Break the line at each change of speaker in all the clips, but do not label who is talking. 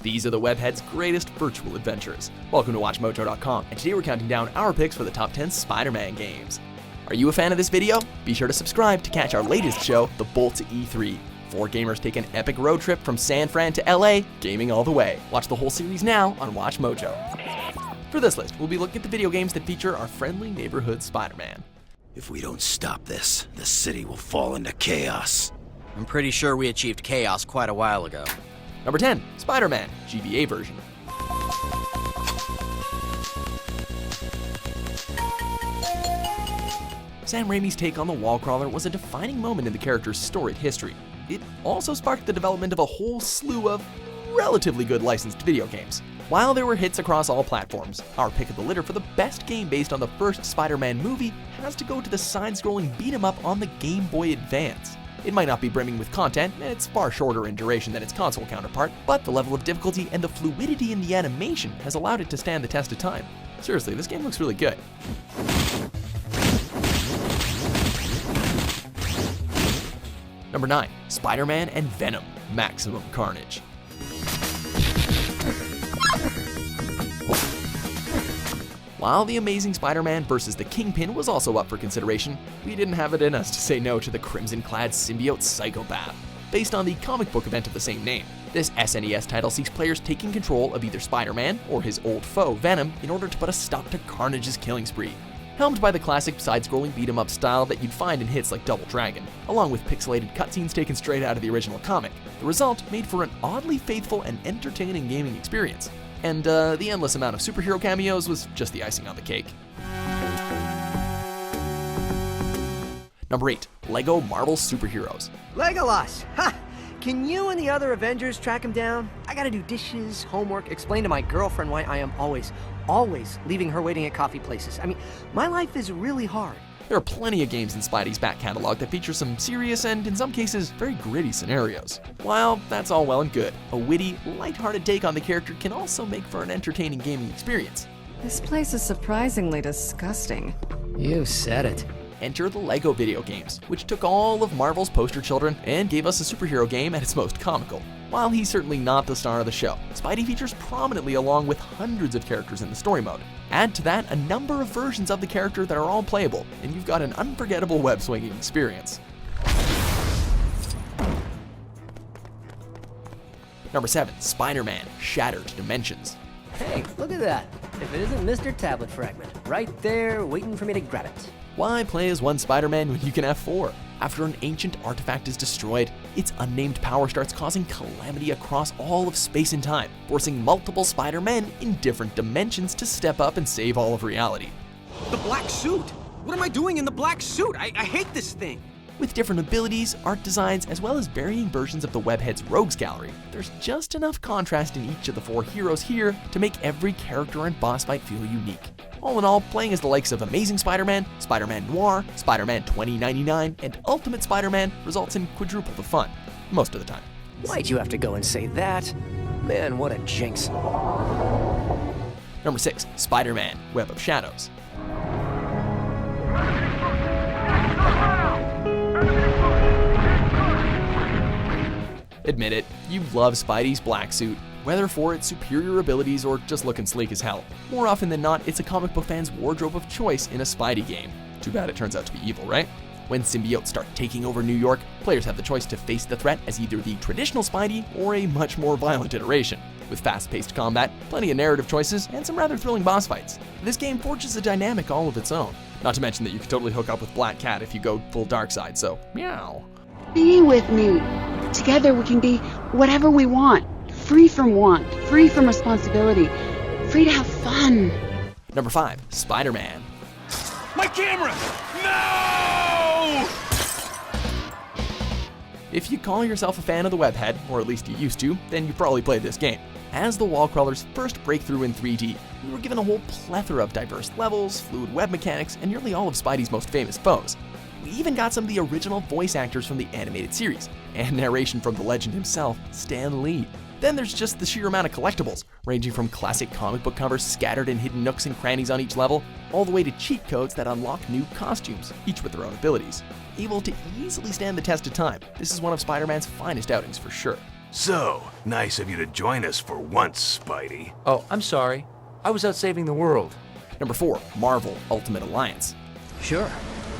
These are the webhead's greatest virtual adventures. Welcome to WatchMojo.com, and today we're counting down our picks for the top 10 Spider-Man games. Are you a fan of this video? Be sure to subscribe to catch our latest show, The Bolt to E3. 4 gamers take an epic road trip from San Fran to LA, gaming all the way. Watch the whole series now on WatchMojo. For this list, we'll be looking at the video games that feature our friendly neighborhood Spider-Man.
If we don't stop this, the city will fall into chaos.
I'm pretty sure we achieved chaos quite a while ago.
Number 10, Spider-Man, GBA version. Sam Raimi's take on the wall crawler was a defining moment in the character's storied history. It also sparked the development of a whole slew of relatively good licensed video games. While there were hits across all platforms, our pick of the litter for the best game based on the first Spider-Man movie has to go to the side-scrolling beat-em-up on the Game Boy Advance. It might not be brimming with content, and it's far shorter in duration than its console counterpart, but the level of difficulty and the fluidity in the animation has allowed it to stand the test of time. Seriously, this game looks really good. Number 9, Spider-Man and Venom, Maximum Carnage. While The Amazing Spider-Man vs. the Kingpin was also up for consideration, we didn't have it in us to say no to the crimson-clad symbiote psychopath. Based on the comic book event of the same name, this SNES title sees players taking control of either Spider-Man or his old foe, Venom, in order to put a stop to Carnage's killing spree. Helmed by the classic side-scrolling beat-em-up style that you'd find in hits like Double Dragon, along with pixelated cutscenes taken straight out of the original comic, the result made for an oddly faithful and entertaining gaming experience. And the endless amount of superhero cameos was just the icing on the cake. Number 8, LEGO Marvel Superheroes.
Legolas! Ha! Can you and the other Avengers track him down? I gotta do dishes, homework, explain to my girlfriend why I am always leaving her waiting at coffee places. I mean, my life is really hard.
There are plenty of games in Spidey's back catalog that feature some serious and, in some cases, very gritty scenarios. While that's all well and good, a witty, lighthearted take on the character can also make for an entertaining gaming experience.
This place is surprisingly disgusting.
You said it.
Enter the LEGO video games, which took all of Marvel's poster children and gave us a superhero game at its most comical. While he's certainly not the star of the show, Spidey features prominently along with hundreds of characters in the story mode. Add to that a number of versions of the character that are all playable, and you've got an unforgettable web-swinging experience. Number 7, Spider-Man, Shattered Dimensions.
Hey, look at that. If it isn't Mr. Tablet Fragment, right there waiting for me to grab it.
Why play as one Spider-Man when you can have 4? After an ancient artifact is destroyed, its unnamed power starts causing calamity across all of space and time, forcing multiple Spider-Men in different dimensions to step up and save all of reality.
The black suit! What am I doing in the black suit? I hate this thing!
With different abilities, art designs, as well as varying versions of the webhead's rogues gallery, there's just enough contrast in each of the 4 heroes here to make every character and boss fight feel unique. All in all, playing as the likes of Amazing Spider-Man, Spider-Man Noir, Spider-Man 2099, and Ultimate Spider-Man results in quadruple the fun, most of the time.
Why'd you have to go and say that? Man, what a jinx.
Number 6, Spider-Man Web of Shadows. Admit it, you love Spidey's black suit, whether for its superior abilities or just looking sleek as hell. More often than not, it's a comic book fan's wardrobe of choice in a Spidey game. Too bad it turns out to be evil, right? When symbiotes start taking over New York, players have the choice to face the threat as either the traditional Spidey or a much more violent iteration. With fast-paced combat, plenty of narrative choices, and some rather thrilling boss fights. This game forges a dynamic all of its own. Not to mention that you can totally hook up with Black Cat if you go full dark side, so meow.
Be with me. Together we can be whatever we want. Free from want, free from responsibility, free to have fun.
Number 5, Spider-Man.
My camera! No!
If you call yourself a fan of the webhead, or at least you used to, then you probably played this game. As the wall crawler's first breakthrough in 3D, we were given a whole plethora of diverse levels, fluid web mechanics, and nearly all of Spidey's most famous foes. We even got some of the original voice actors from the animated series, and narration from the legend himself, Stan Lee. Then there's just the sheer amount of collectibles, ranging from classic comic book covers scattered in hidden nooks and crannies on each level, all the way to cheat codes that unlock new costumes, each with their own abilities. Able to easily stand the test of time, this is one of Spider-Man's finest outings for sure.
So, nice of you to join us for once, Spidey.
Oh, I'm sorry. I was out saving the world.
Number 4, Marvel Ultimate Alliance.
Sure.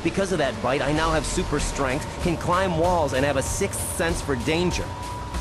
Because of that bite, I now have super strength, can climb walls, and have a sixth sense for danger.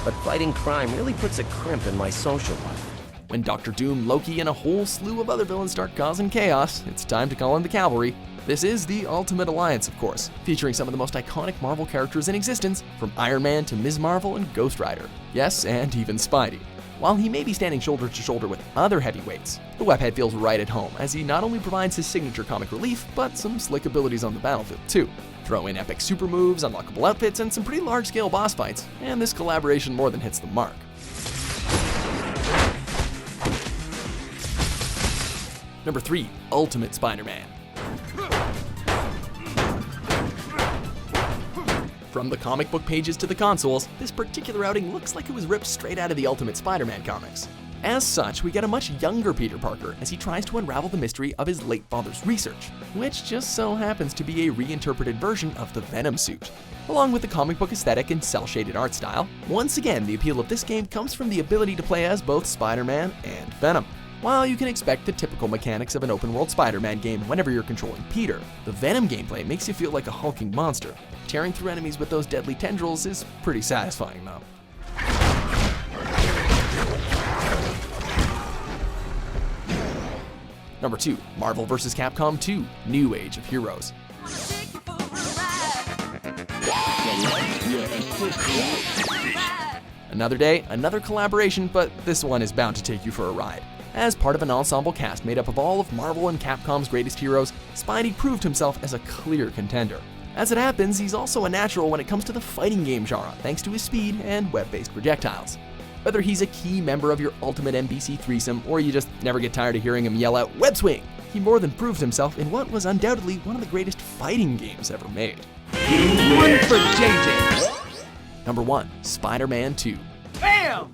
But fighting crime really puts a crimp in my social life.
When Doctor Doom, Loki, and a whole slew of other villains start causing chaos, it's time to call in the cavalry. This is the Ultimate Alliance, of course, featuring some of the most iconic Marvel characters in existence, from Iron Man to Ms. Marvel and Ghost Rider. Yes, and even Spidey. While he may be standing shoulder to shoulder with other heavyweights, the Webhead feels right at home, as he not only provides his signature comic relief, but some slick abilities on the battlefield too. Throw in epic super moves, unlockable outfits, and some pretty large-scale boss fights, and this collaboration more than hits the mark. Number 3, Ultimate Spider-Man. From the comic book pages to the consoles, this particular outing looks like it was ripped straight out of the Ultimate Spider-Man comics. As such, we get a much younger Peter Parker as he tries to unravel the mystery of his late father's research, which just so happens to be a reinterpreted version of the Venom suit. Along with the comic book aesthetic and cel-shaded art style, once again the appeal of this game comes from the ability to play as both Spider-Man and Venom. While you can expect the typical mechanics of an open-world Spider-Man game whenever you're controlling Peter, the Venom gameplay makes you feel like a hulking monster. Tearing through enemies with those deadly tendrils is pretty satisfying though. Number 2, Marvel vs. Capcom 2, New Age of Heroes. Another day, another collaboration, but this one is bound to take you for a ride. As part of an ensemble cast made up of all of Marvel and Capcom's greatest heroes, Spidey proved himself as a clear contender. As it happens, he's also a natural when it comes to the fighting game genre, thanks to his speed and web-based projectiles. Whether he's a key member of your ultimate NBC threesome, or you just never get tired of hearing him yell out, "Web swing!" he more than proved himself in what was undoubtedly one of the greatest fighting games ever made.
One for JJ.
Number 1, Spider-Man 2.
Bam!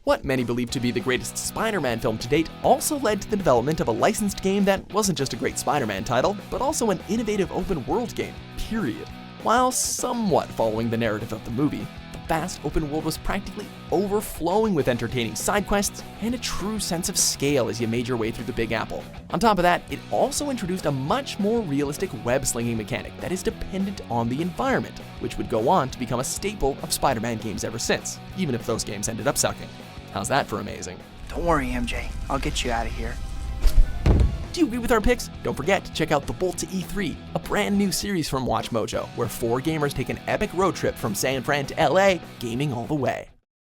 What many believe to be the greatest Spider-Man film to date also led to the development of a licensed game that wasn't just a great Spider-Man title, but also an innovative open-world game, period. While somewhat following the narrative of the movie, the vast open world was practically overflowing with entertaining side quests and a true sense of scale as you made your way through the Big Apple. On top of that, it also introduced a much more realistic web-slinging mechanic that is dependent on the environment, which would go on to become a staple of Spider-Man games ever since, even if those games ended up sucking. How's that for amazing?
Don't worry, MJ. I'll get you out of here.
Do you agree with our picks? Don't forget to check out The Bolt to E3, a brand new series from WatchMojo, where 4 gamers take an epic road trip from San Fran to LA, gaming all the way.